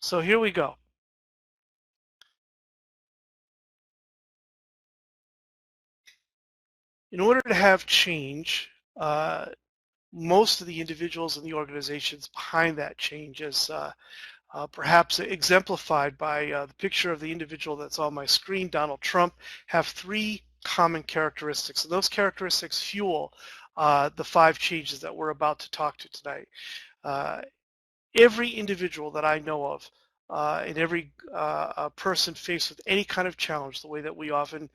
So here we go. In order to have change, most of the individuals in the organizations behind that change, as perhaps exemplified by the picture of the individual that's on my screen, Donald Trump, have three common characteristics. And those characteristics fuel the five changes that we're about to talk to tonight. Every individual that I know of and every person faced with any kind of challenge, the way that we often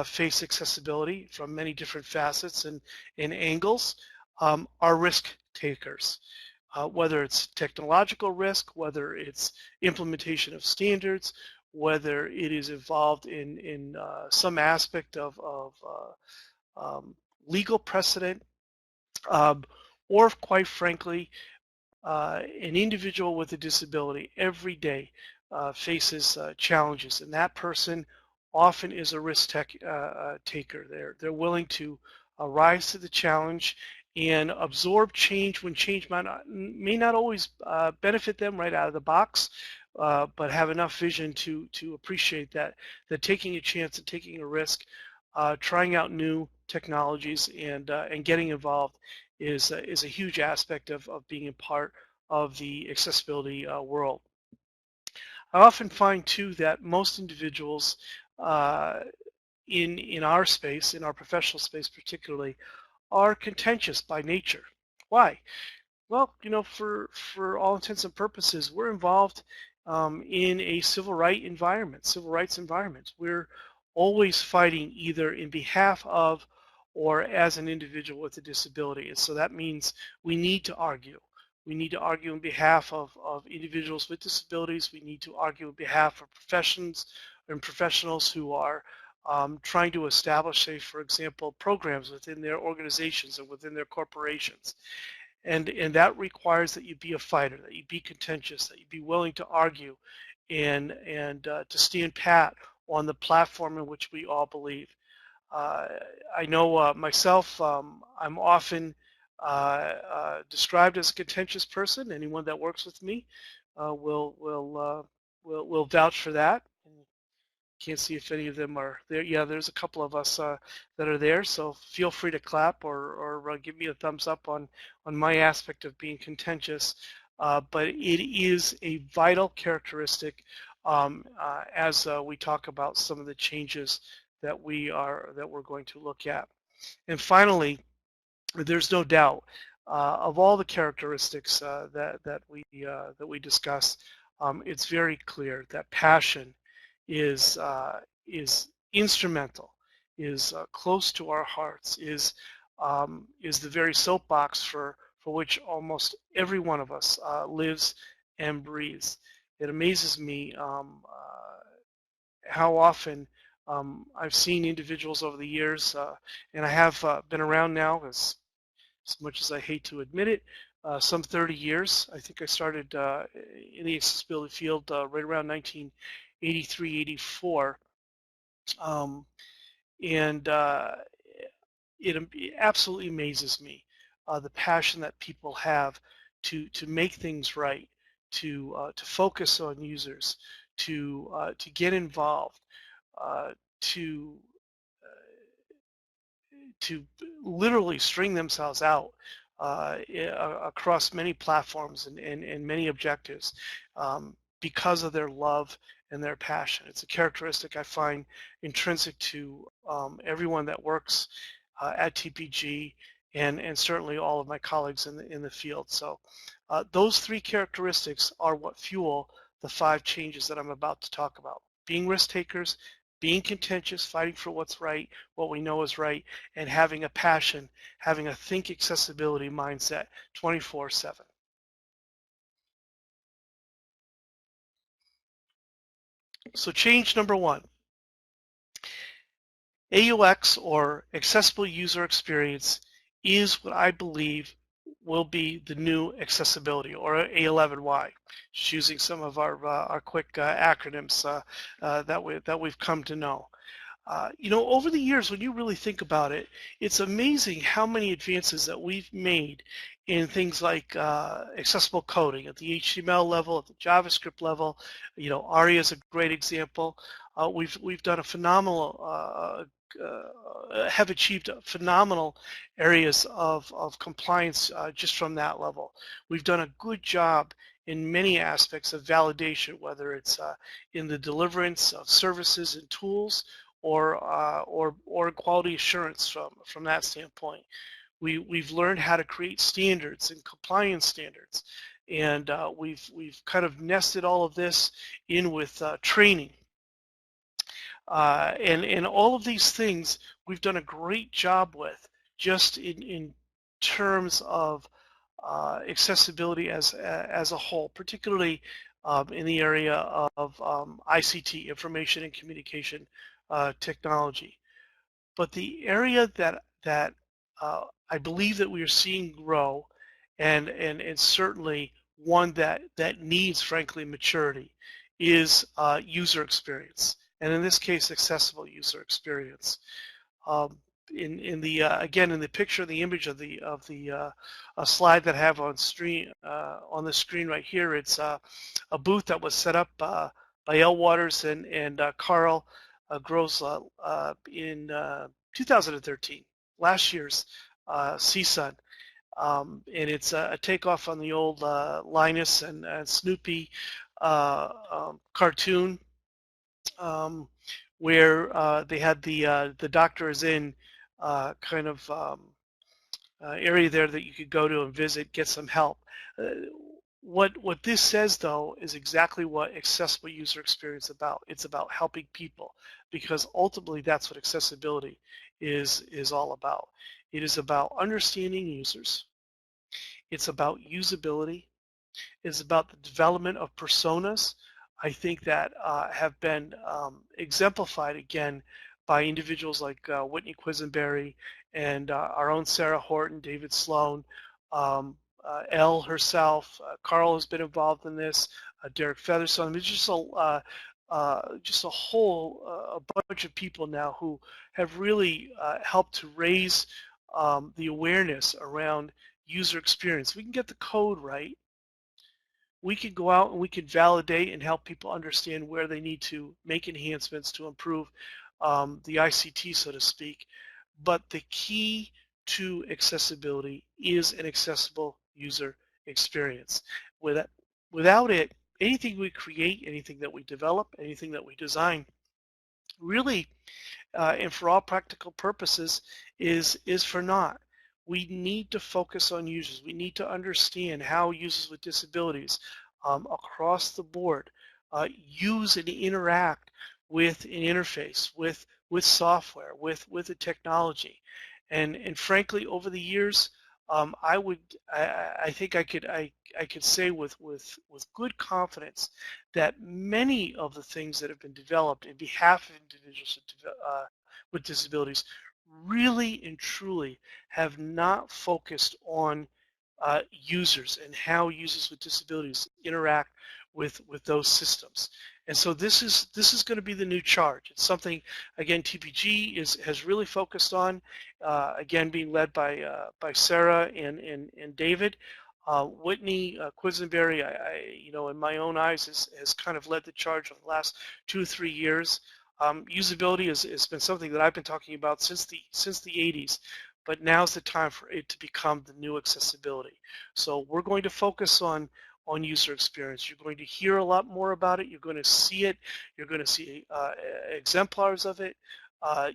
face accessibility from many different facets and angles, are risk takers. Whether it's technological risk, whether it's implementation of standards, whether it is involved in some aspect of legal precedent, um, or quite frankly, an individual with a disability every day faces challenges, and that person often is a risk taker. They're willing to rise to the challenge and absorb change when change may not always benefit them right out of the box, but have enough vision to appreciate that taking a chance and taking a risk, trying out new technologies and getting involved is a huge aspect of being a part of the accessibility world. I often find too that most individuals uh, in our space, in our professional space particularly, are contentious by nature. Why? Well, for all intents and purposes, we're involved in a civil rights environment. We're always fighting either in behalf of or as an individual with a disability. And so that means we need to argue. We need to argue on behalf of individuals with disabilities. We need to argue on behalf of professionals who are trying to establish, say, for example, programs within their organizations and within their corporations. And that requires that you be a fighter, that you be contentious, that you be willing to argue and to stand pat on the platform in which we all believe. Uh, I know myself, I'm often described as a contentious person. Anyone that works with me will vouch for that. Can't see if any of them are there. Yeah, there's a couple of us that are there, so feel free to clap or give me a thumbs up on my aspect of being contentious. But it is a vital characteristic as we talk about some of the changes that we're going to look at. And finally, there's no doubt of all the characteristics that we discuss. It's very clear that passion is instrumental, is close to our hearts, is the very soapbox for which almost every one of us lives and breathes. It amazes me how often I've seen individuals over the years, and I have been around now as much as I hate to admit it, some 30 years. I think I started in the accessibility field right around 1983, 84. Um, and it absolutely amazes me the passion that people have to make things right, to focus on users, to get involved, uh, to to literally string themselves out across many platforms and many objectives because of their love and their passion. It's a characteristic I find intrinsic to everyone that works at TPG and certainly all of my colleagues in the field. So those three characteristics are what fuel the five changes that I'm about to talk about. Being risk takers, being contentious, fighting for what's right, what we know is right, and having a passion, having a think accessibility mindset 24/7. So change number one, AUX or accessible user experience is what I believe will be the new accessibility or A11Y, just using some of our quick acronyms that we've come to know. Over the years, when you really think about it, it's amazing how many advances that we've made in things like accessible coding at the HTML level, at the JavaScript level. ARIA is a great example. We've done a phenomenal, have achieved phenomenal areas of compliance just from that level. We've done a good job in many aspects of validation, whether it's in the deliverance of services and tools, or quality assurance from that standpoint. We've learned how to create standards and compliance standards, and we've kind of nested all of this in with training, and all of these things we've done a great job with, just in terms of accessibility as a whole, particularly in the area of ICT, information and communication technology. But the area that I believe that we are seeing grow, and certainly one that needs, frankly, maturity, is user experience, and in this case, accessible user experience. In the again, in the picture, the image of the slide that I have on the screen right here, it's a booth that was set up by Elle Waters and Carl Gross in 2013, last year's CSUN. And it's a takeoff on the old Linus and Snoopy cartoon, where they had the Doctor is in kind of area there that you could go to and visit, get some help. What this says, though, is exactly what accessible user experience is about. It's about helping people, because ultimately that's what accessibility is all about. It is about understanding users. It's about usability. It's about the development of personas, I think, that have been exemplified again by individuals like Whitney Quisenberry and our own Sarah Horton, David Sloan, Elle herself. Carl has been involved in this. Derek Featherstone. There's just a whole a bunch of people now who have really helped to raise the awareness around user experience. We can get the code right. We can go out and we can validate and help people understand where they need to make enhancements to improve the ICT, so to speak. But the key to accessibility is an accessible user experience. Without it, anything we create, anything that we develop, anything that we design, really, and for all practical purposes, is for naught. We need to focus on users. We need to understand how users with disabilities across the board use and interact with an interface, with software, with the technology. And frankly, over the years, I think I could say with good confidence that many of the things that have been developed in behalf of individuals with disabilities really and truly have not focused on users and how users with disabilities interact with those systems. And so this is going to be the new charge. It's something, again, TPG has really focused on, again, being led by Sarah and David. Whitney Quisenberry, in my own eyes, has kind of led the charge over the last 2 or 3 years. Usability has been something that I've been talking about since the 80s, but now's the time for it to become the new accessibility. So we're going to focus on user experience. You're going to hear a lot more about it. You're going to see it. You're going to see exemplars of it.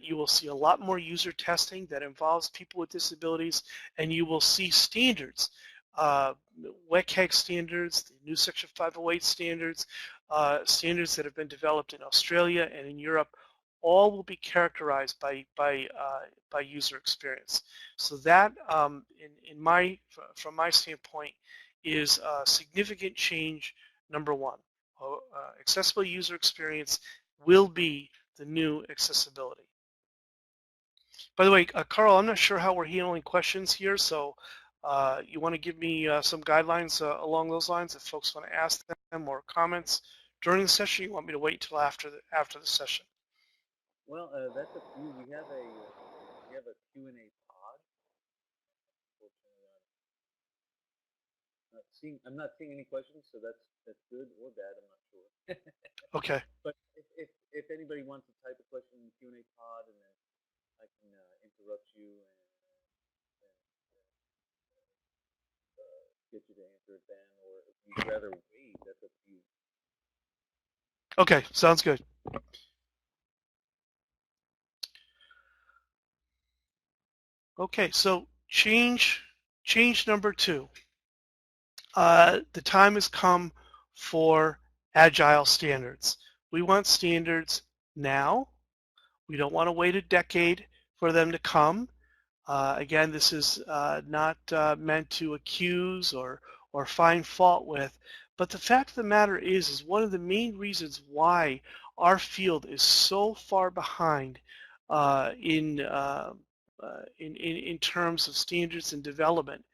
You will see a lot more user testing that involves people with disabilities, and you will see standards, WCAG standards, the new Section 508 standards, standards that have been developed in Australia and in Europe. All will be characterized by user experience. So that, from my standpoint, is significant change number one. Accessible user experience will be the new accessibility. By the way, Carl, I'm not sure how we're handling questions here, so you want to give me some guidelines along those lines if folks want to ask them or comments during the session. You want me to wait until after the session? Well, that's up to you. We have a Q&A pod. Unfortunately, I'm not seeing any questions, so that's good or bad. I'm not sure. Okay. But if anybody wants to type a question in the Q&A pod, and then I can interrupt you and get you to answer it then, or if you'd rather wait, that's up to you. Okay, sounds good. Okay, so change number 2. The time has come for agile standards. We want standards now. We don't want to wait a decade for them to come. Again, this is not meant to accuse or find fault with, but the fact of the matter is one of the main reasons why our field is so far behind uh, in, uh, in terms of standards and development,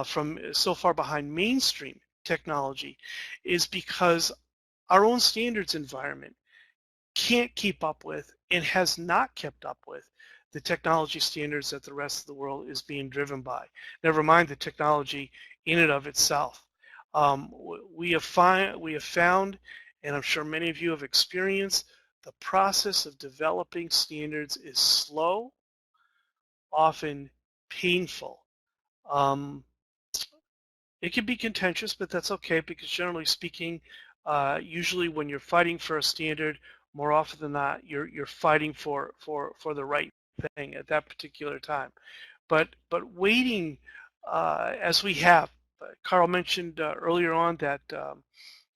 from so far behind mainstream technology, is because our own standards environment can't keep up with and has not kept up with the technology standards that the rest of the world is being driven by. Never mind the technology in and of itself. We have found, and I'm sure many of you have experienced, the process of developing standards is slow, often painful. Um, it can be contentious, but that's okay because generally speaking, usually when you're fighting for a standard, more often than not, you're fighting for the right thing at that particular time. But waiting, as we have, Carl mentioned earlier on that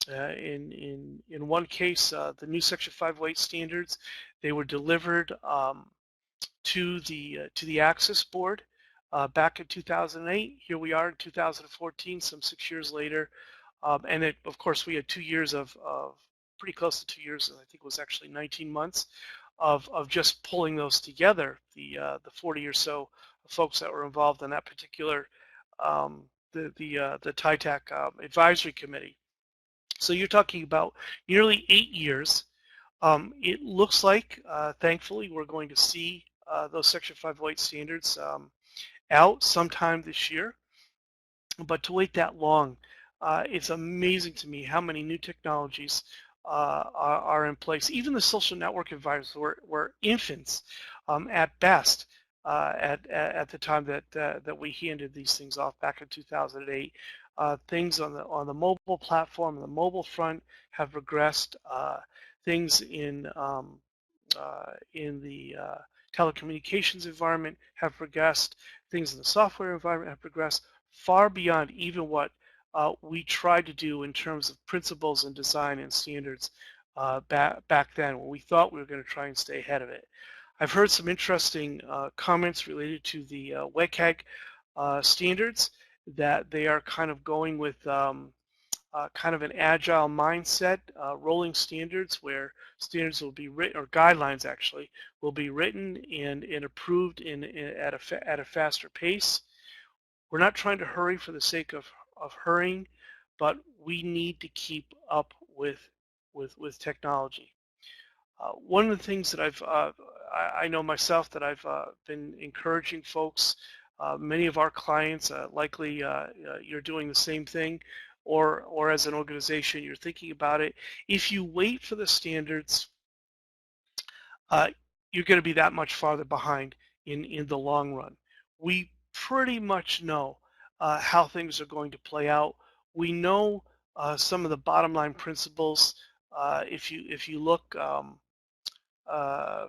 in one case, the new Section 508 standards, they were delivered to the Access Board back in 2008. Here we are in 2014, some 6 years later, and of course we had 2 years of pretty close to 2 years. I think it was actually 19 months of just pulling those together. The 40 or so folks that were involved in that particular the TITAC advisory committee. So you're talking about nearly 8 years. It looks like, thankfully, we're going to see those Section 508 standards out sometime this year. But to wait that long, it's amazing to me how many new technologies are in place. Even the social network environments were infants at best at the time that we handed these things off back in 2008. Things on the mobile platform, the mobile front, have regressed. Things in the telecommunications environment have progressed. Things in the software environment have progressed far beyond even what we tried to do in terms of principles and design and standards back then when we thought we were going to try and stay ahead of it. I've heard some interesting comments related to the WCAG standards, that they are kind of going with kind of an agile mindset, rolling standards where standards will be written, or guidelines actually, will be written and approved at a faster pace. We're not trying to hurry for the sake of hurrying, but we need to keep up with technology. One of the things that I know myself that I've been encouraging folks, many of our clients, likely you're doing the same thing, or as an organization you're thinking about it. If you wait for the standards, uh, you're going to be that much farther behind in the long run. We pretty much know how things are going to play out. We know some of the bottom line principles. If you look,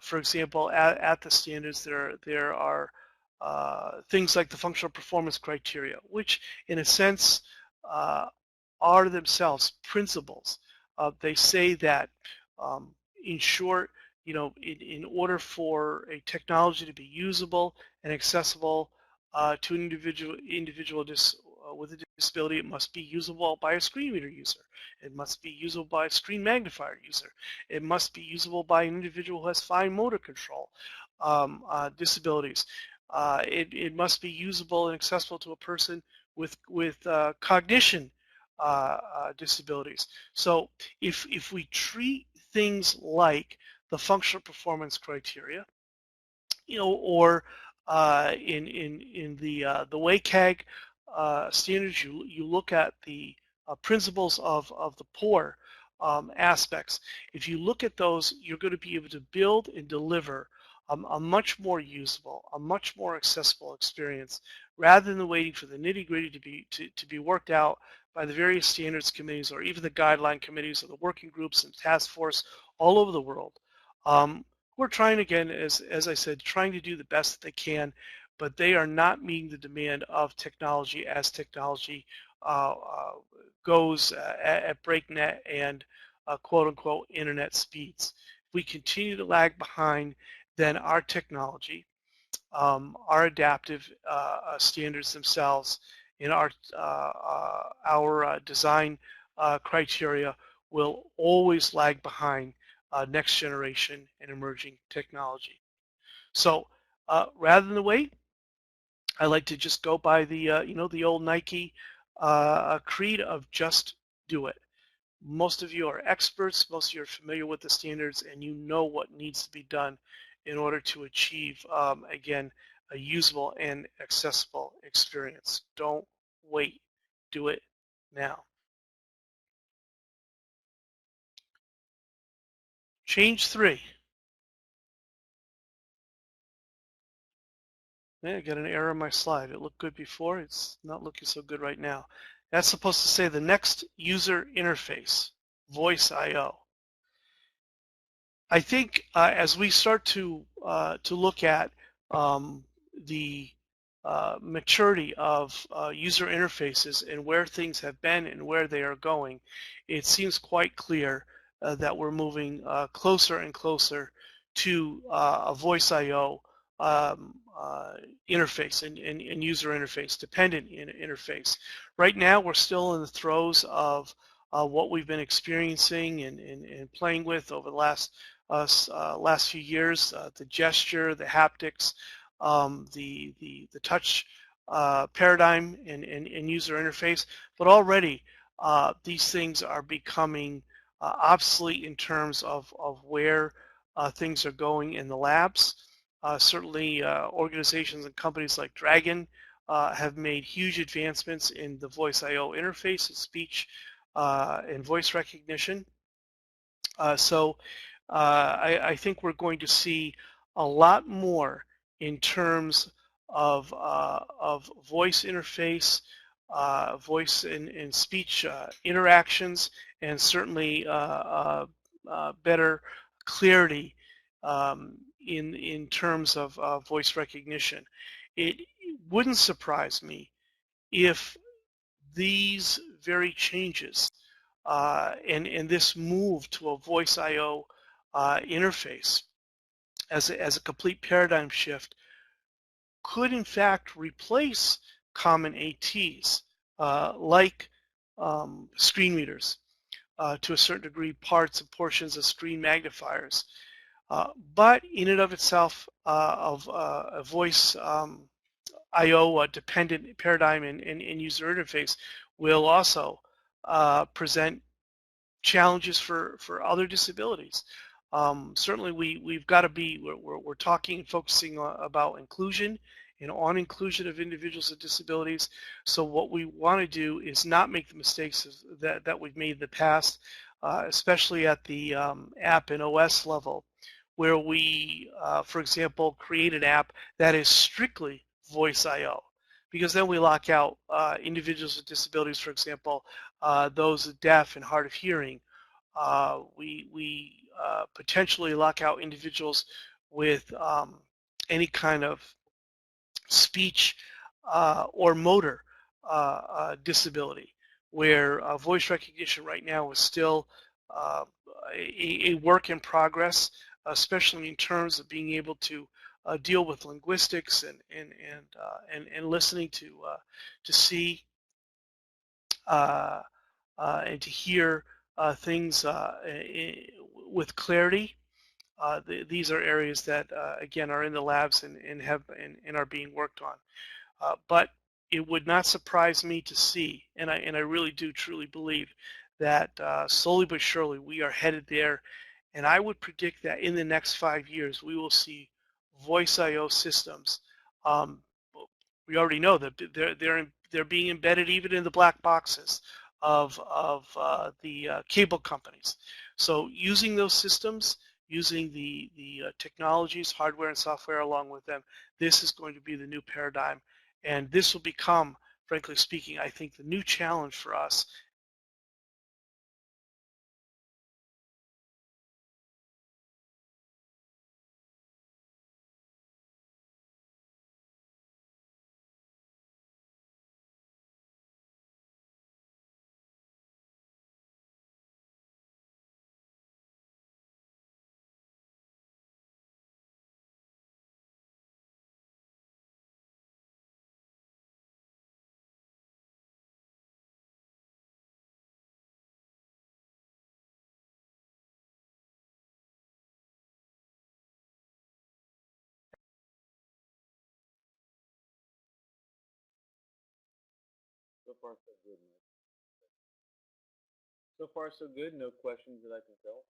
for example, at the standards, there are things like the functional performance criteria, which in a sense uh, are themselves principles. They say that, in short, in order for a technology to be usable and accessible to an individual with a disability, it must be usable by a screen reader user. It must be usable by a screen magnifier user. It must be usable by an individual who has fine motor control disabilities. It must be usable and accessible to a person with cognition disabilities. So if we treat things like the functional performance criteria, or in the WCAG standards, you look at the principles of the POUR aspects. If you look at those, you're going to be able to build and deliver a much more usable, a much more accessible experience, rather than waiting for the nitty-gritty to be worked out by the various standards committees, or even the guideline committees, or the working groups and task force all over the world. We're trying, again, as I said, trying to do the best that they can, but they are not meeting the demand of technology as technology goes at breakneck and quote-unquote internet speeds. If we continue to lag behind, then our technology, our adaptive standards themselves, and our design criteria will always lag behind next generation and emerging technology. So rather than wait, I like to just go by the the old Nike creed of just do it. Most of you are experts, most of you are familiar with the standards, and you know what needs to be done in order to achieve, again, a usable and accessible experience. Don't wait. Do it now. Change 3. I got an error on my slide. It looked good before. It's not looking so good right now. That's supposed to say the next user interface, Voice I/O. I think as we start to look at the maturity of user interfaces and where things have been and where they are going, it seems quite clear that we're moving closer and closer to a Voice I/O interface and user interface, dependent interface. Right now, we're still in the throes of what we've been experiencing and playing with over the last few years, the gesture, the haptics, the touch paradigm and user interface. But already these things are becoming obsolete in terms of where things are going in the labs. Certainly organizations and companies like Dragon have made huge advancements in the Voice I/O interface, speech and voice recognition. So I think we're going to see a lot more in terms of voice interface, voice and speech interactions, and certainly better clarity in terms of voice recognition. It wouldn't surprise me if these very changes and this move to a Voice I/O interface as a complete paradigm shift could in fact replace common ATs like screen readers, to a certain degree parts and portions of screen magnifiers. But in and of itself, of a Voice I/O dependent paradigm and user interface will also present challenges for other disabilities. Certainly we've got to be, we're talking and focusing about inclusion and on inclusion of individuals with disabilities. So what we want to do is not make the mistakes that we've made in the past, especially at the app and OS level, where we, for example, create an app that is strictly Voice I/O, because then we lock out individuals with disabilities, for example, those deaf and hard of hearing. We potentially lock out individuals with any kind of speech or motor disability, where voice recognition right now is still a work in progress, especially in terms of being able to deal with linguistics and listening to see and to hear things with clarity. These are areas that again are in the labs and are being worked on. But it would not surprise me to see, and I really do truly believe that slowly but surely we are headed there, And I would predict that in the next 5 years, we will see voice IO systems. Um, we already know that they're being embedded even in the black boxes of the cable companies. So using those systems, using the technologies, hardware and software along with them, this is going to be the new paradigm, and this will become, frankly speaking, I think the new challenge for us. So far, so good, man. So far, so good. No questions that I can tell.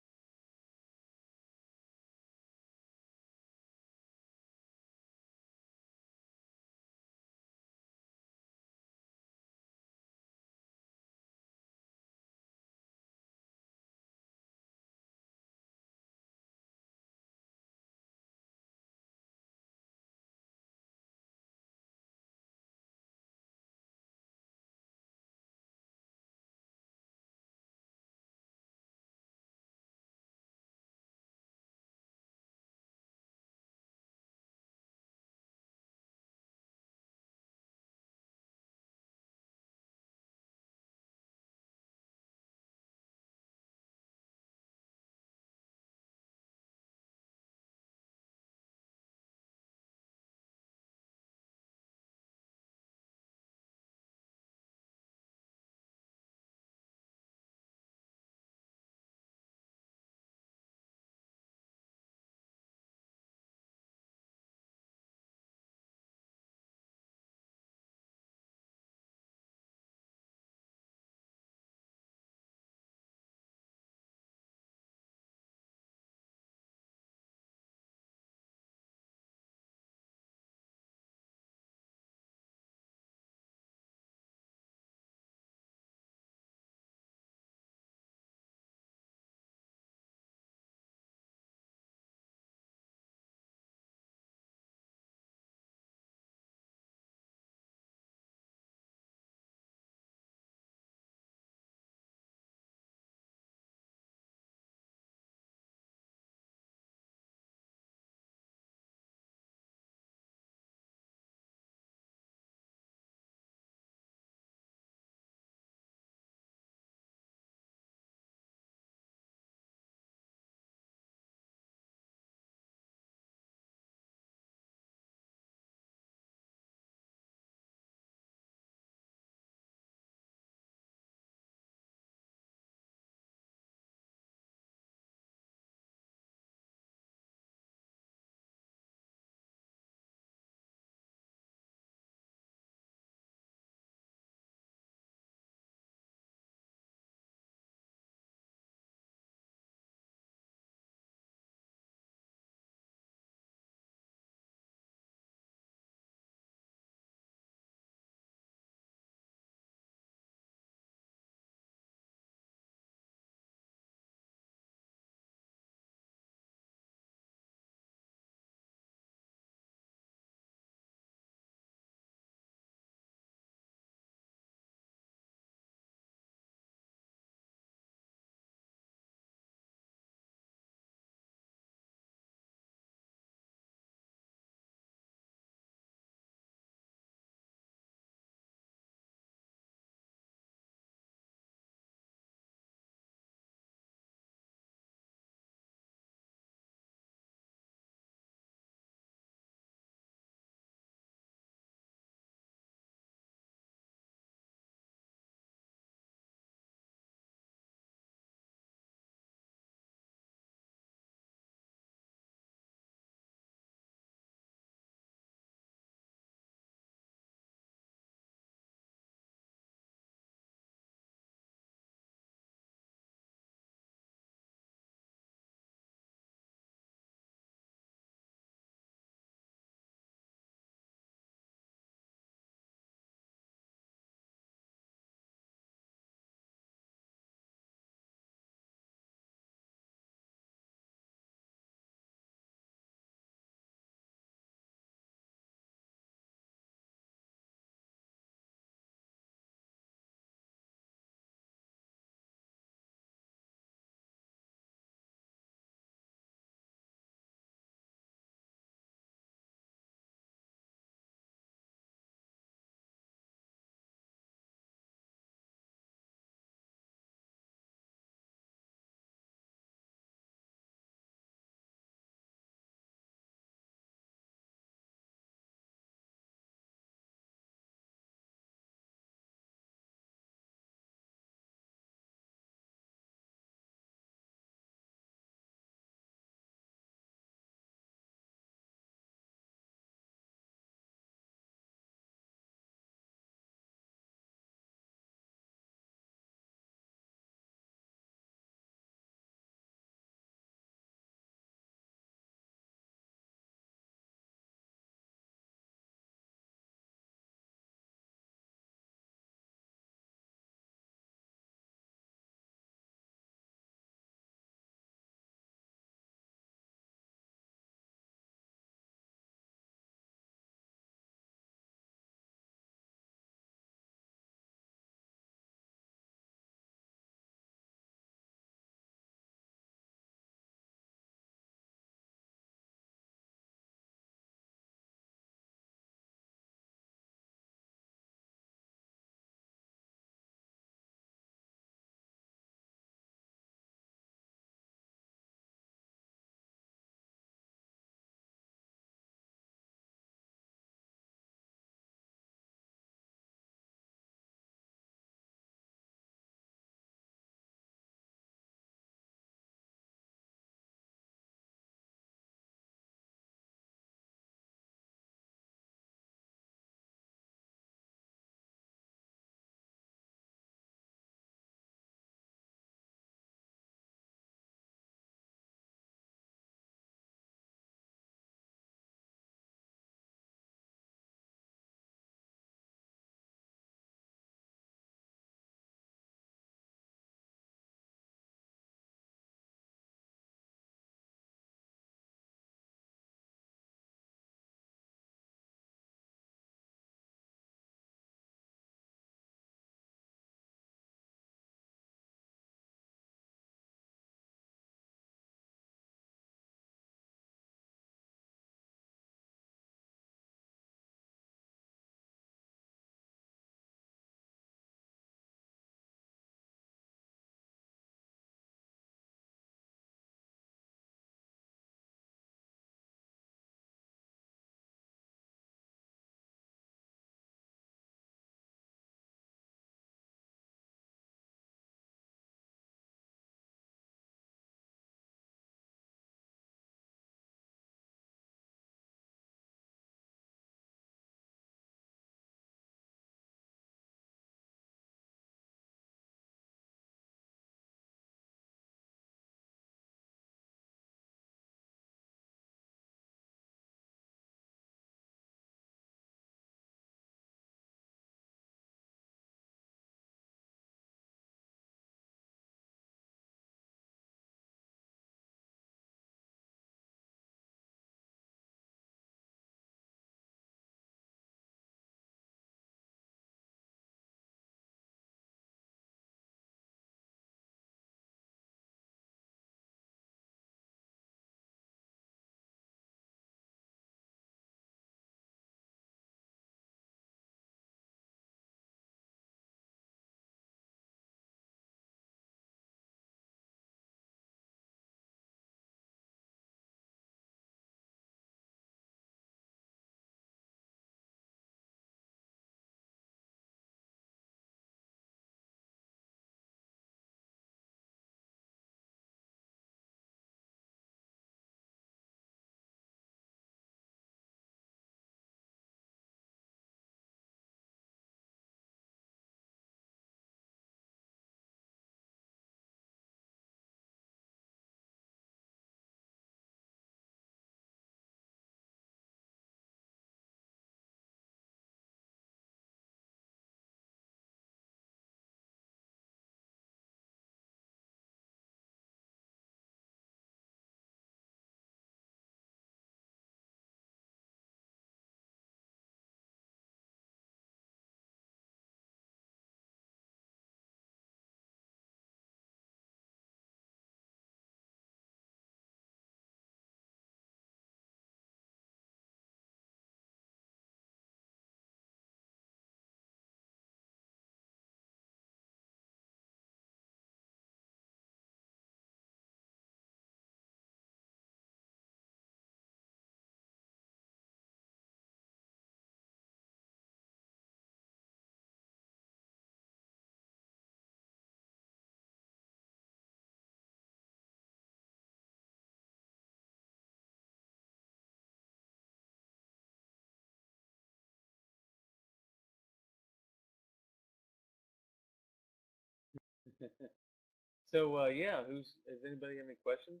So yeah, does anybody have any questions?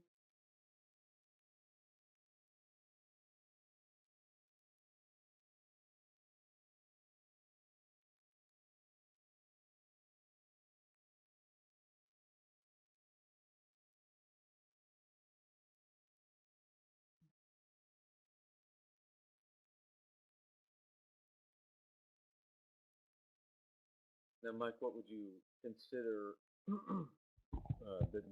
Now, Mike, what would you consider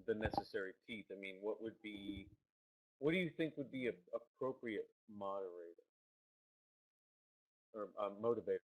the necessary teeth? I mean, what do you think would be a appropriate moderator or motivator?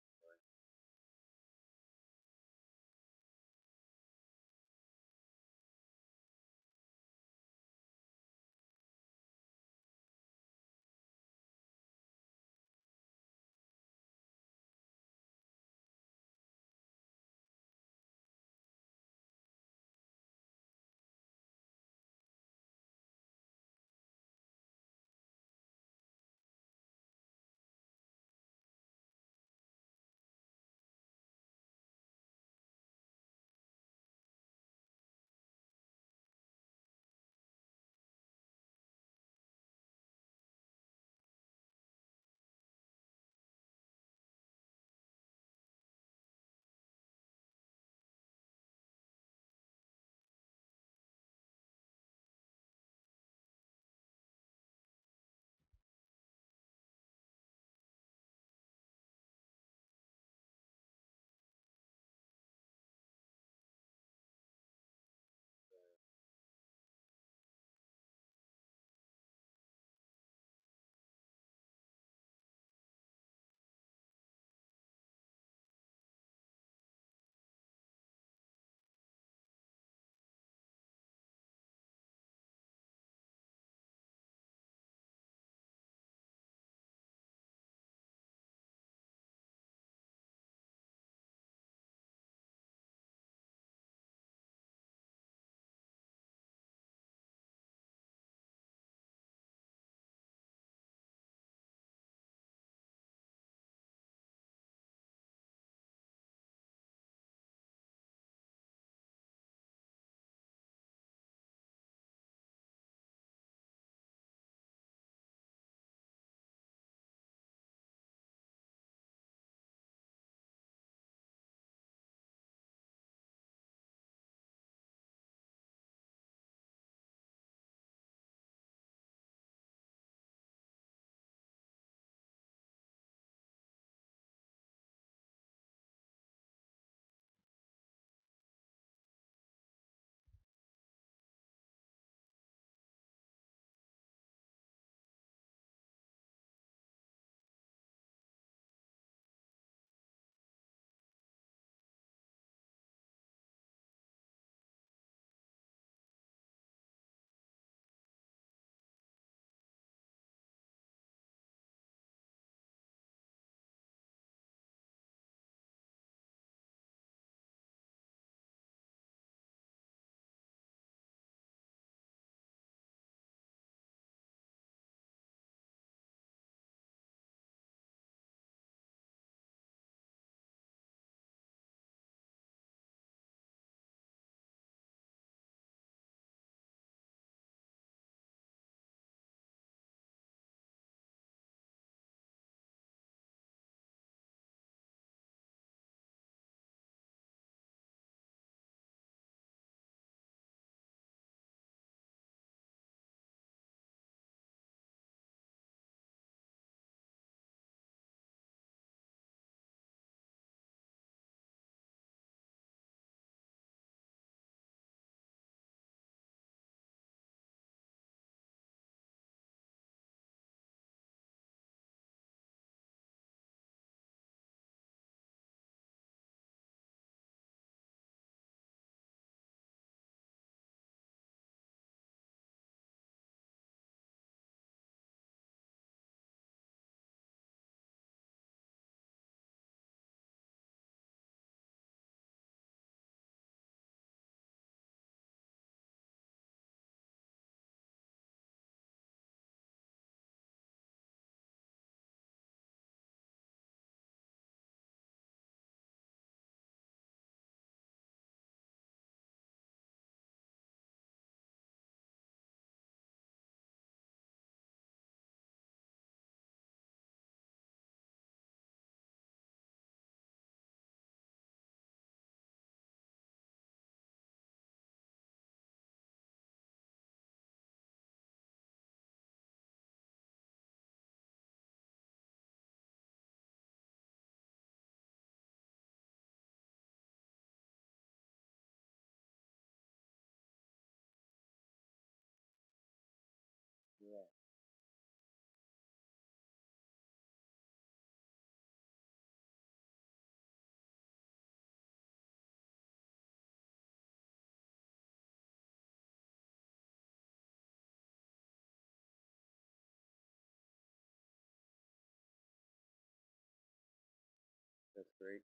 great.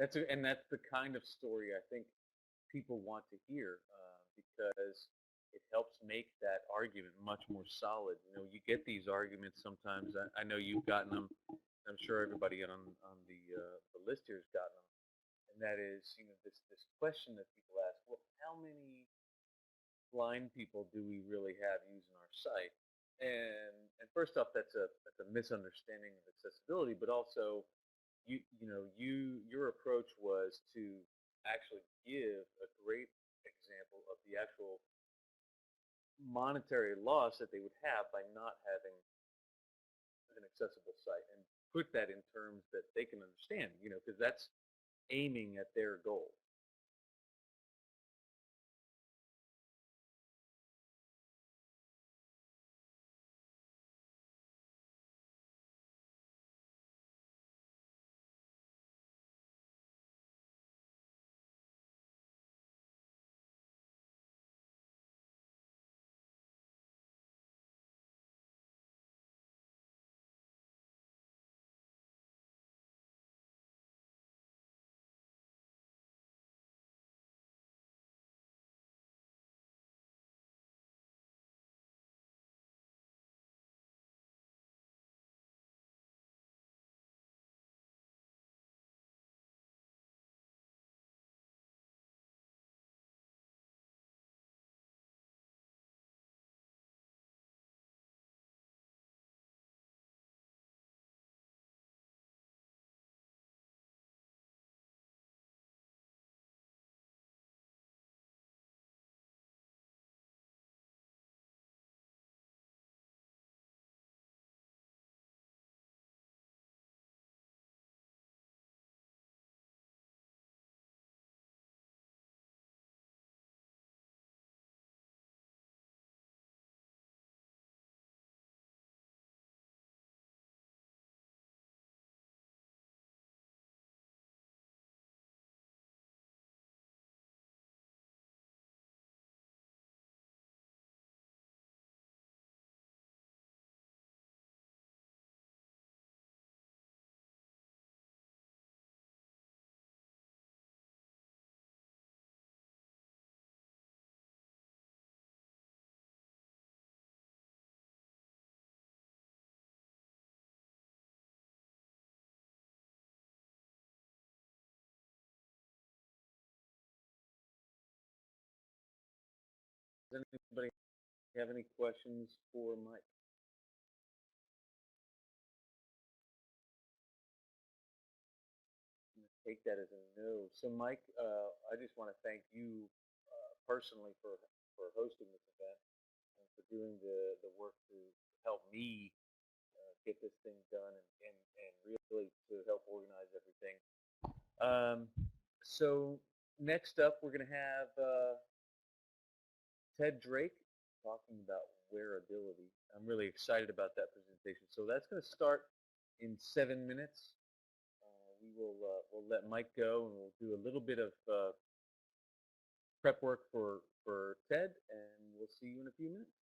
And that's the kind of story I think people want to hear because it helps make that argument much more solid. You know, you get these arguments sometimes. I know you've gotten them. I'm sure everybody on the list here has gotten them, and that is, you know, this question that people ask: well, how many blind people do we really have using our site? And first off, that's a misunderstanding of accessibility, but also your approach was to actually give a great example of the actual monetary loss that they would have by not having an accessible site and put that in terms that they can understand, you know, because that's aiming at their goal. Does anybody have any questions for Mike? I'm gonna take that as a no. So Mike, I just want to thank you personally for hosting this event and for doing the work to help me get this thing done and really to help organize everything. Um, so next up, we're going to have Ted Drake talking about wearability. I'm really excited about that presentation. So that's going to start in 7 minutes. We'll let Mike go, and we'll do a little bit of prep work for Ted, and we'll see you in a few minutes.